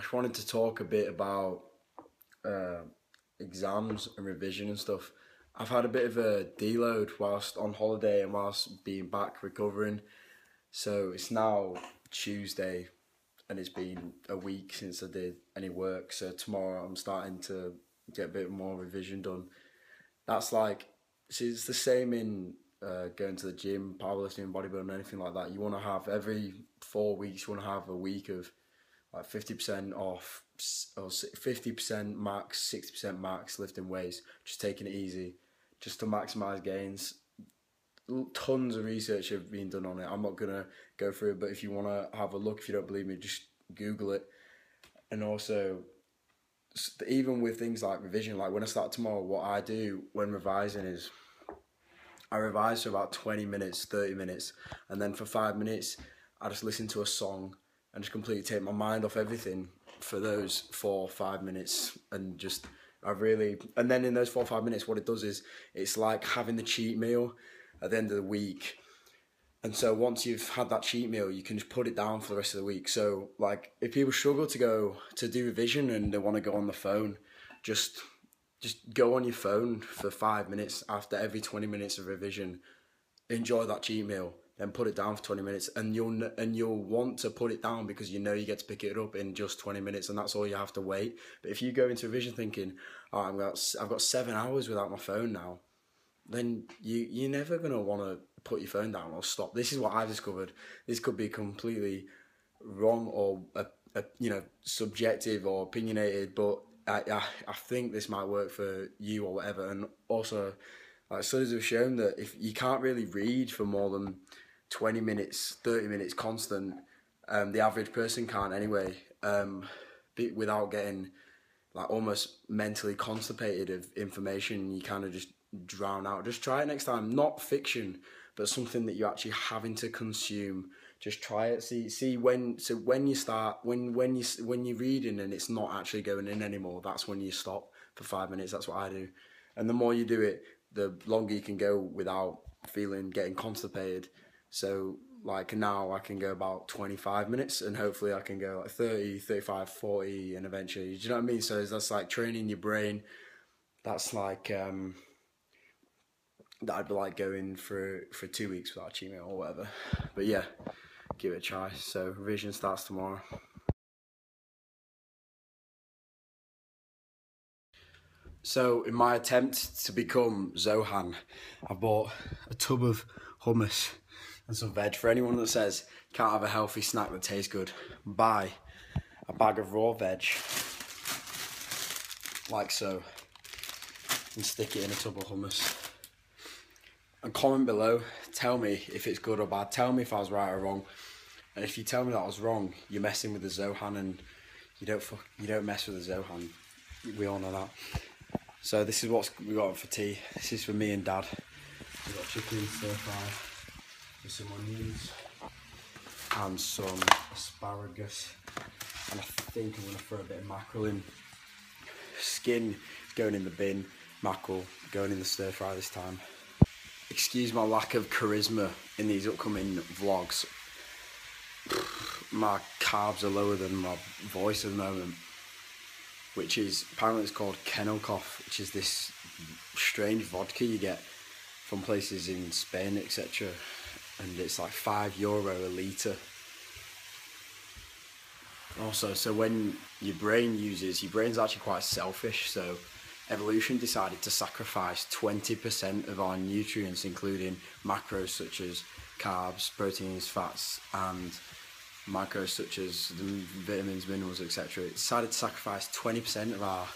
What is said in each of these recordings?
just wanted to talk a bit about exams and revision and stuff. I've had a bit of a deload whilst on holiday and whilst being back recovering. So it's now Tuesday and it's been a week since I did any work. So tomorrow I'm starting to get a bit more revision done. That's like, see, it's the same in going to the gym, powerlifting, bodybuilding, anything like that. You want to have every 4 weeks, you want to have a week of like 50% off or 50% max, 60% max lifting weights, just taking it easy, just to maximize gains. Tons of research have been done on it. I'm not gonna go through it, but if you want to have a look, if you don't believe me, just Google it. And also, even with things like revision, like when I start tomorrow, what I do when revising is I revise for about 20 minutes, 30 minutes, and then for 5 minutes, I just listen to a song and just completely take my mind off everything for those 4 or 5 minutes. And just, and then in those 4 or 5 minutes, what it does is it's like having the cheat meal at the end of the week. And so once you've had that cheat meal, you can just put it down for the rest of the week. So like if people struggle to do revision and they want to go on the phone, just go on your phone for 5 minutes after every 20 minutes of revision. Enjoy that cheat meal, then put it down for 20 minutes, and you'll want to put it down because you know you get to pick it up in just 20 minutes, and that's all you have to wait. But if you go into revision thinking, oh, I've got 7 hours without my phone now, then you're never gonna want to put your phone down or stop. This is what I've discovered. This could be completely wrong or subjective or opinionated, but I think this might work for you or whatever. And also, like, studies have shown that if you can't really read for more than 20 minutes, 30 minutes constant, the average person can't anyway, without getting like almost mentally constipated of information. You kind of just drown out. Just try it next time. Not fiction, but something that you're actually having to consume. Just try it. See when you're reading and it's not actually going in anymore, that's when you stop for 5 minutes. That's what I do. And the more you do it, the longer you can go without getting constipated. So like now I can go about 25 minutes and hopefully I can go like 30, 35, 40 and eventually, do you know what I mean? So that's like training your brain. That's like, that'd be like going for 2 weeks without a cheat meal or whatever. But yeah, give it a try. So revision starts tomorrow. So in my attempt to become Zohan, I bought a tub of hummus and some veg. For anyone that says can't have a healthy snack that tastes good, buy a bag of raw veg, like so, and stick it in a tub of hummus. And comment below, tell me if it's good or bad. Tell me if I was right or wrong. And if you tell me that I was wrong, you're messing with the Zohan, and you don't mess with the Zohan. We all know that. So this is what we got for tea. This is for me and Dad. We got chicken stir fry with some onions and some asparagus. And I think I'm gonna throw a bit of mackerel in. Skin going in the bin, mackerel going in the stir fry this time. Excuse my lack of charisma in these upcoming vlogs. My carbs are lower than my voice at the moment, which is apparently it's called Kenelkoff, which is this strange vodka you get from places in Spain, etc. And it's like €5 a litre. Also, so when your brain's actually quite selfish, so evolution decided to sacrifice 20% of our nutrients, including macros such as carbs, proteins, fats, and macros such as the vitamins, minerals, etc. It decided to sacrifice 20% of our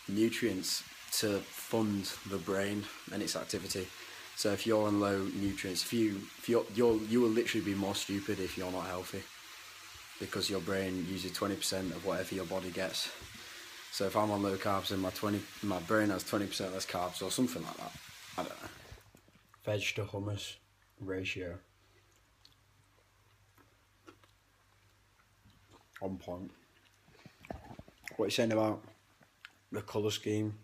nutrients to fund the brain and its activity. So if you're on low nutrients, you will literally be more stupid if you're not healthy, because your brain uses 20% of whatever your body gets. So if I'm on low carbs and my brain has 20% less carbs or something like that, I don't know. Veg to hummus ratio. On point. What are you saying about the colour scheme?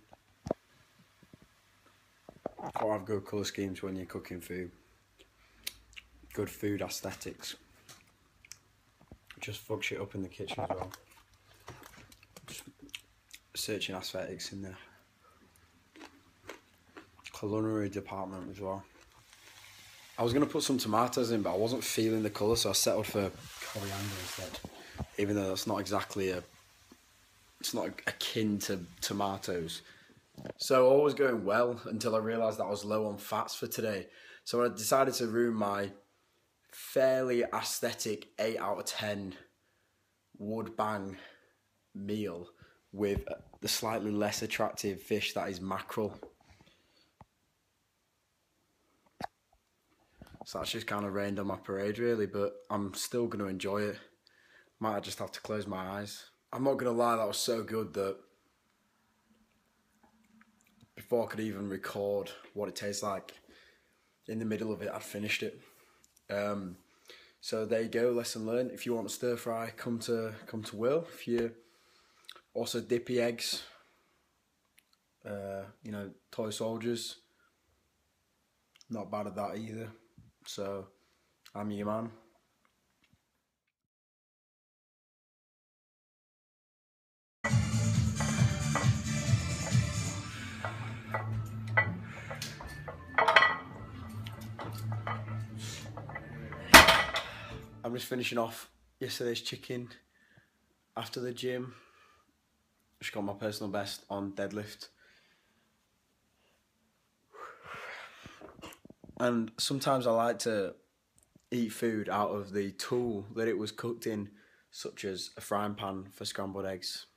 Gotta have good colour schemes when you're cooking food. Good food aesthetics. just fuck shit up in the kitchen as well. Just searching aesthetics in the culinary department as well. I was going to put some tomatoes in, but I wasn't feeling the colour, so I settled for coriander instead. Even though that's not exactly it's not akin to tomatoes. So all was going well until I realised that I was low on fats for today. So I decided to ruin my fairly aesthetic 8 out of 10 would bang meal with the slightly less attractive fish that is mackerel. So that's just kind of rained on my parade really, but I'm still going to enjoy it. Might just have to close my eyes. I'm not going to lie, that was so good that before I could even record what it tastes like, in the middle of it, I'd finished it. So there you go, lesson learned. If you want to stir fry, come to Will. If you also dippy eggs, you know, toy soldiers, not bad at that either. So I'm your man. I'm just finishing off yesterday's chicken after the gym. Just got my personal best on deadlift. And sometimes I like to eat food out of the tool that it was cooked in, such as a frying pan for scrambled eggs.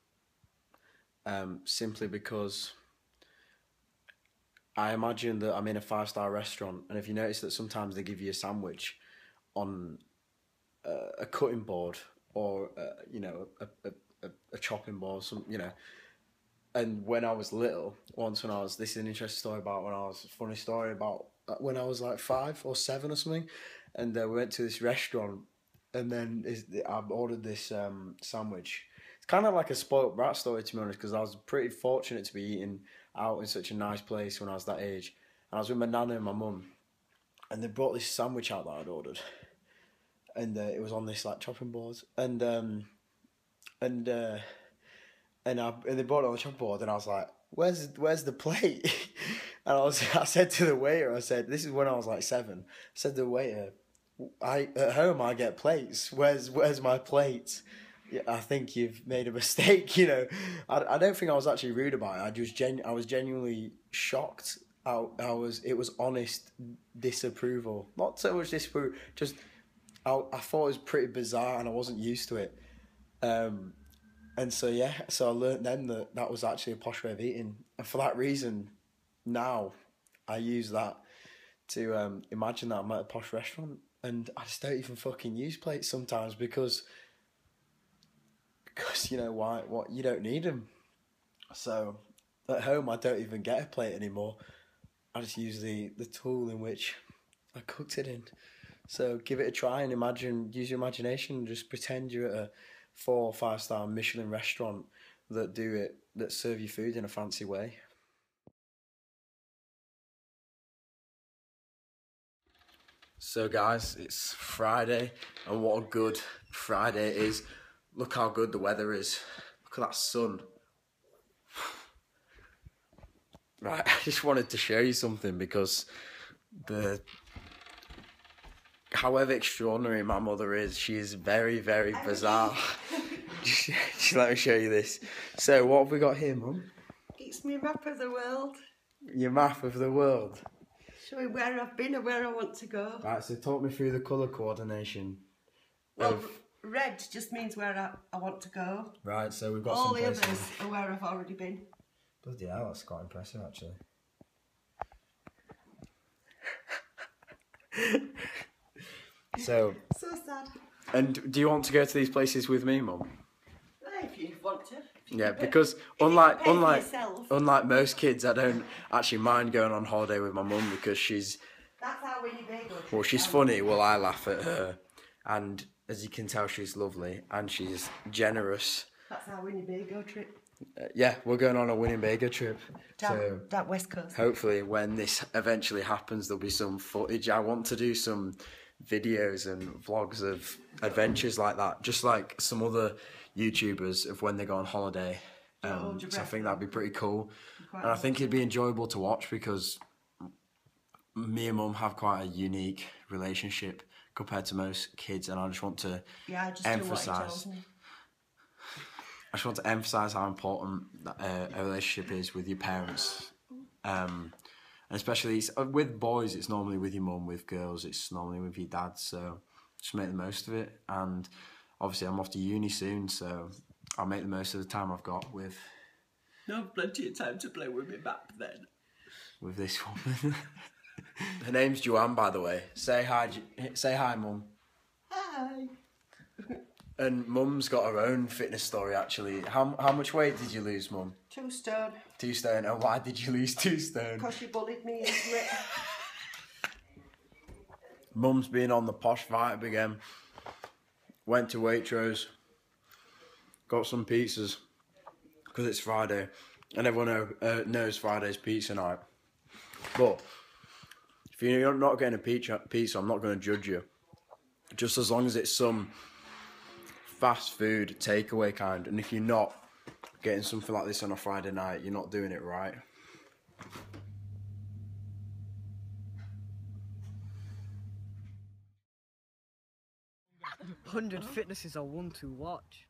Simply because I imagine that I'm in a 5-star restaurant, and if you notice that sometimes they give you a sandwich on a cutting board or you know, a chopping board, some, you know. And when I was little, this is an interesting story about funny story about when I was like 5 or 7 or something, and we went to this restaurant, and then I ordered this sandwich. It's kind of like a spoiled brat story, to be honest, because I was pretty fortunate to be eating out in such a nice place when I was that age. And I was with my nana and my mum, and they brought this sandwich out that I'd ordered. And it was on this like chopping board, and they brought it on the chopping board, and I was like, "Where's the plate?" And I said to the waiter, this is when I was like 7. I said to the waiter, at home I get plates. Where's my plates? Yeah, I think you've made a mistake. You know, I don't think I was actually rude about it. I was genuinely shocked. It was honest disapproval, not so much disapproval, just. I thought it was pretty bizarre and I wasn't used to it. And so, yeah, so I learnt then that was actually a posh way of eating. And for that reason, now I use that to imagine that I'm at a posh restaurant. And I just don't even fucking use plates sometimes because you know why? What, you don't need them. So at home, I don't even get a plate anymore. I just use the tool in which I cooked it in. So give it a try and use your imagination. Just pretend you're at a 4 or 5-star Michelin restaurant that serve you food in a fancy way. So guys, it's Friday, and what a good Friday it is. Look how good the weather is. Look at that sun. Right, I just wanted to show you something because however extraordinary my mother is, she is very, very bizarre. Just let me show you this. So, what have we got here, Mum? It's my map of the world. Your map of the world? Showing where I've been and where I want to go. Right, so talk me through the colour coordination. Well, red just means where I want to go. Right, so we've got all some the places. others are where I've already been. Bloody hell, that's quite impressive, actually. So sad. And do you want to go to these places with me, Mum? If you want to. Yeah, because unlike most kids, I don't actually mind going on holiday with my mum because she's. That's how Winnie Bay goes. Well, she's funny. Well, I laugh at her, and as you can tell, she's lovely and she's generous. That's our Winnebago trip. Yeah, we're going on a Winnebago trip. That West Coast. Hopefully, when this eventually happens, there'll be some footage. I want to do some videos and vlogs of adventures like that, just like some other YouTubers of when they go on holiday. So I think that'd be pretty cool, and I think it'd be enjoyable to watch because me and Mum have quite a unique relationship compared to most kids, and I just want to emphasise. I just want to emphasise how important a relationship is with your parents, and especially with boys. It's normally with your mum. With girls, it's normally with your dad. So just make the most of it. And obviously, I'm off to uni soon, so I'll make the most of the time I've got with. You have plenty of time to play with me back then. With this woman. Her name's Joanne, by the way. Say hi, Mum. Hi. And Mum's got her own fitness story, actually. How much weight did you lose, Mum? 2 stone. 2 stone. And why did you lose 2 stone? Because you bullied me into it. Mum's been on the Posh vibe again. Went to Waitrose. Got some pizzas. Because it's Friday. And everyone knows Friday's pizza night. But if you're not getting a pizza, I'm not going to judge you. Just as long as it's some fast food takeaway kind, and if you're not getting something like this on a Friday night, you're not doing it right. 100 fitnesses I want to watch.